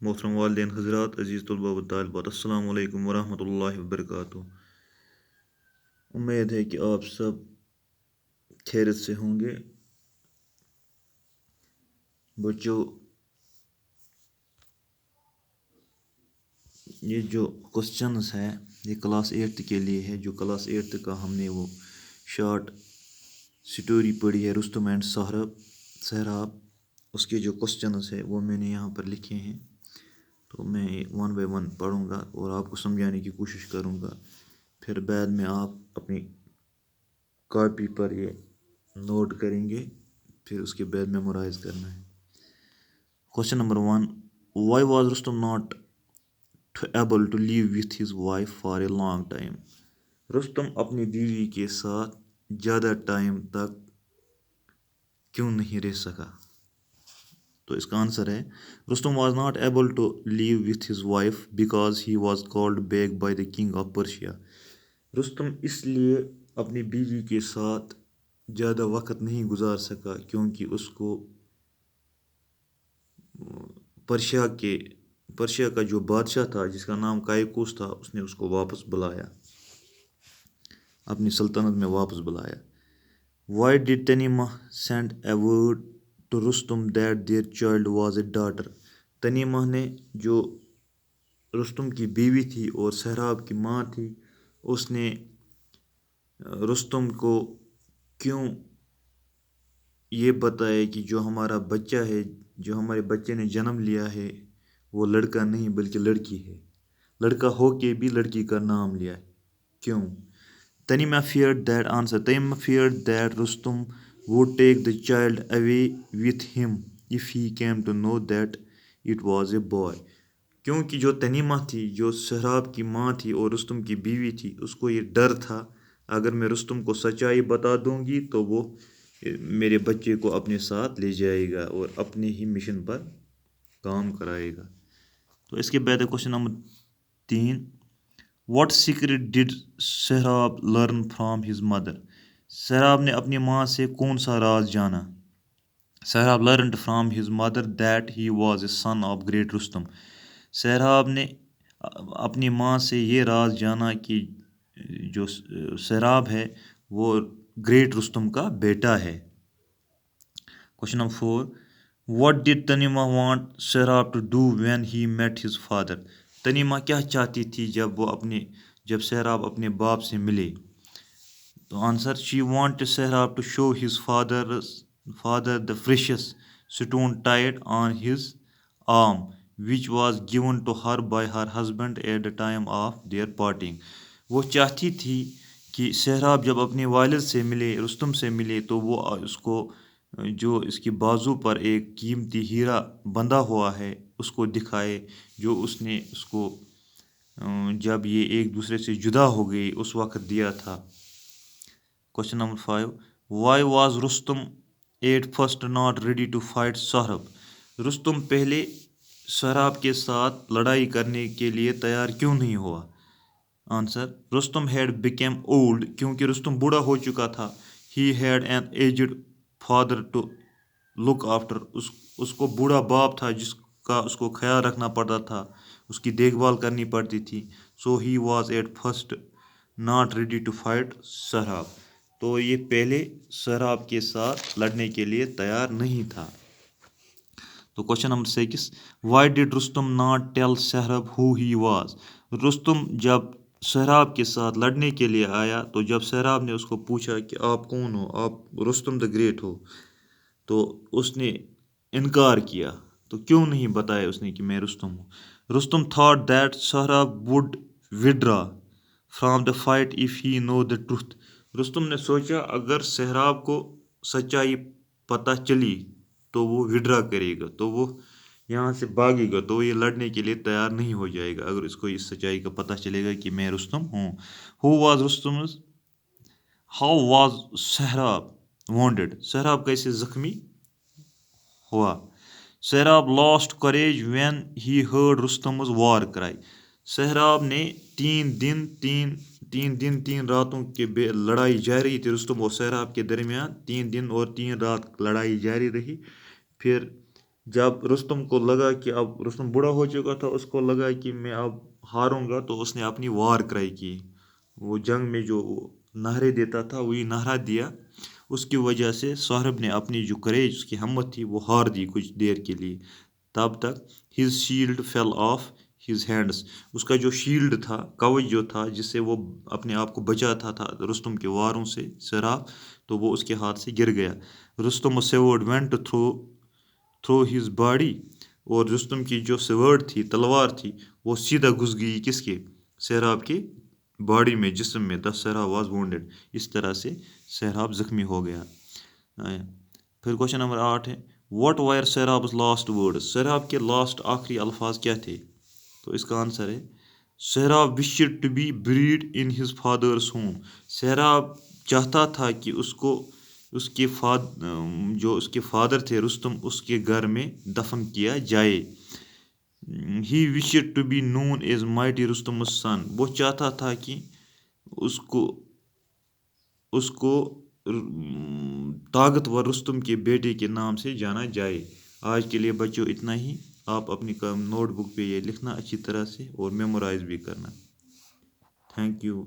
محترم والدین حضرات، عزیز طلباء و طالبات، السلام علیکم ورحمۃ اللہ وبرکاتہ۔ امید ہے کہ آپ سب خیریت سے ہوں گے۔ بچوں، یہ جو کوسچنز ہے یہ کلاس 8 کے لیے ہے۔ جو کلاس 8 کا ہم نے وہ شارٹ سٹوری پڑھی ہے رستم اینڈ سہراب، اس کے جو کوسچنز ہے وہ میں نے یہاں پر لکھے ہیں، تو میں 1 بائی 1 پڑھوں گا اور آپ کو سمجھانے کی کوشش کروں گا۔ پھر بعد میں آپ اپنی کاپی پر یہ نوٹ کریں گے، پھر اس کے بعد میمورائز کرنا ہے۔ Question number 1، why was Rustam not able to live with his wife for a long time? Rustam اپنی بیوی کے ساتھ زیادہ ٹائم تک کیوں نہیں رہ سکا؟ تو اس کا آنسر ہے، Rustam was not able to live with his wife because he was called back by the king of Persia. Rustam اس لیے اپنی بیوی کے ساتھ زیادہ وقت نہیں گزار سکا کیونکہ اس کو پرشیا کا جو بادشاہ تھا جس کا نام کائکوس تھا، اس نے اس کو واپس بلایا، اپنی سلطنت میں واپس بلایا۔ Why did Tahmina send a word to Rustam that their child was a daughter? Tahmina نے جو رستم کی بیوی تھی اور سہراب کی ماں تھی، اس نے رستم کو کیوں یہ بتایا کہ جو ہمارا بچہ ہے، جو ہمارے بچے نے جنم لیا ہے، وہ لڑکا نہیں بلکہ لڑکی ہے، لڑکا ہو کے بھی لڑکی کا نام لیا ہے، کیوں؟ تنیما feared that Rustum would take the child away with him if he came to know that it was a boy۔ کیونکہ جو تنیما تھی، جو سہراب کی ماں تھی اور رستم کی بیوی تھی، اس کو یہ ڈر تھا اگر میں رستم کو سچائی بتا دوں گی تو وہ میرے بچے کو اپنے ساتھ لے جائے گا اور اپنے ہی مشن پر کام کرائے گا۔ تو اس کے بعد ہے question number 3، what secret did Sohrab learn from his mother? Sohrab نے اپنی ماں سے کون سا راز جانا؟ Sohrab learned from his mother that he was a son of great Rustam. Sohrab نے اپنی ماں سے یہ راز جانا کہ جو سہراب ہے وہ گریٹ رستم کا بیٹا ہے۔ Question number 4، what did Tahmina want Sohrab to do when he met his father? Tahmina کیا چاہتی تھی جب سہراب اپنے باپ سے ملے؟ تو answer, she want Sohrab to show his father the precious stone tied on his arm which was given to her by her husband at the time of their parting. وہ چاہتی تھی کہ سہراب جب اپنے والد سے ملے، رستم سے ملے، تو وہ اس کو جو اس کی بازو پر ایک قیمتی ہیرا بندھا ہوا ہے اس کو دکھائے، جو اس نے اس کو جب یہ ایک دوسرے سے جدا ہو گئی اس وقت دیا تھا۔ Question number 5، why was Rustam at first not ready to fight Sohrab? Rustam پہلے سہراب کے ساتھ لڑائی کرنے کے لیے تیار کیوں نہیں ہوا؟ Answer, Rustam had become old, کیونکہ رستم بوڑھا ہو چکا تھا۔ He had an aged father to look after, اس کو بوڑھا باپ تھا جس کا اس کو خیال رکھنا پڑتا تھا، اس کی دیکھ بھال کرنی پڑتی تھی۔ So he was at first not ready to fight Sohrab, تو یہ پہلے سہراب کے ساتھ لڑنے کے لیے تیار نہیں تھا۔ تو question number 6، why did Rustam not tell Sohrab who he was? Rustam جب سہراب کے ساتھ لڑنے کے لیے آیا تو جب سہراب نے اس کو پوچھا کہ آپ کون ہو، آپ رستم دا گریٹ ہو، تو اس نے انکار کیا۔ تو کیوں نہیں بتایا اس نے کہ میں رستم ہوں؟ Rustam thought that Sohrab would withdraw from the fight if he know the truth. Rustam نے سوچا اگر سہراب کو سچائی پتہ چلی تو وہ withdraw کرے گا، تو وہ یہاں سے بھاگے گا، تو یہ لڑنے کے لیے تیار نہیں ہو جائے گا اگر اس کو اس سچائی کا پتہ چلے گا کہ میں رستم ہوں۔ How was Sohrab wounded؟ Sohrab کیسے زخمی ہوا؟ Sohrab last courage when he heard رستم's war cry۔ Sohrab نے 3 دن راتوں کے لڑائی جاری تھی رستم اور سہراب کے درمیان، 3 دن اور 3 رات لڑائی جاری رہی۔ پھر جب رستم کو لگا کہ اب رستم بوڑھا ہو چکا تھا، اس کو لگا کہ میں اب ہاروں گا، تو اس نے اپنی وار کرائی کی. وہ جنگ میں جو وہ نعرے دیتا تھا وہی نعرہ دیا. اس کی وجہ سے سہراب نے اپنی جو کریج، اس کی ہمت تھی، وہ ہار دی کچھ دیر کے لیے. تب تک his shield fell off his hands. اس کا جو شیلڈ تھا، کوچ جو تھا جس سے وہ اپنے آپ کو بچاتا تھا رستم کے واروں سے، سیراب، تو وہ اس کے ہاتھ سے گر گیا. Rustam سیورڈ went through his body. اور رستم کی جو سیورڈ تھی، تلوار تھی، وہ سیدھا گھس گئی کس کے؟ سیراب کے باڈی میں، جسم میں. دا سیراب واز وونڈیڈ. اس طرح سے سیراب زخمی ہو گیا. پھر کوشچن نمبر 8 ہے، واٹ وائر سیرابز لاسٹ ورڈز. سیراب کے لاسٹ آخری الفاظ کیا تھے؟ تو اس کا آنسر ہے، Sohrab wished to be bred in his father's home. Sohrab چاہتا تھا کہ اس کے جو اس کے فادر تھے رستم، اس کے گھر میں دفن کیا جائے. He wished to be known as mighty Rustam's son. وہ چاہتا تھا کہ اس کو طاقتور رستم کے بیٹے کے نام سے جانا جائے. آج کے لیے بچوں اتنا ہی. آپ اپنی نوٹ بک پہ یہ لکھنا اچھی طرح سے اور میمورائز بھی کرنا. Thank you.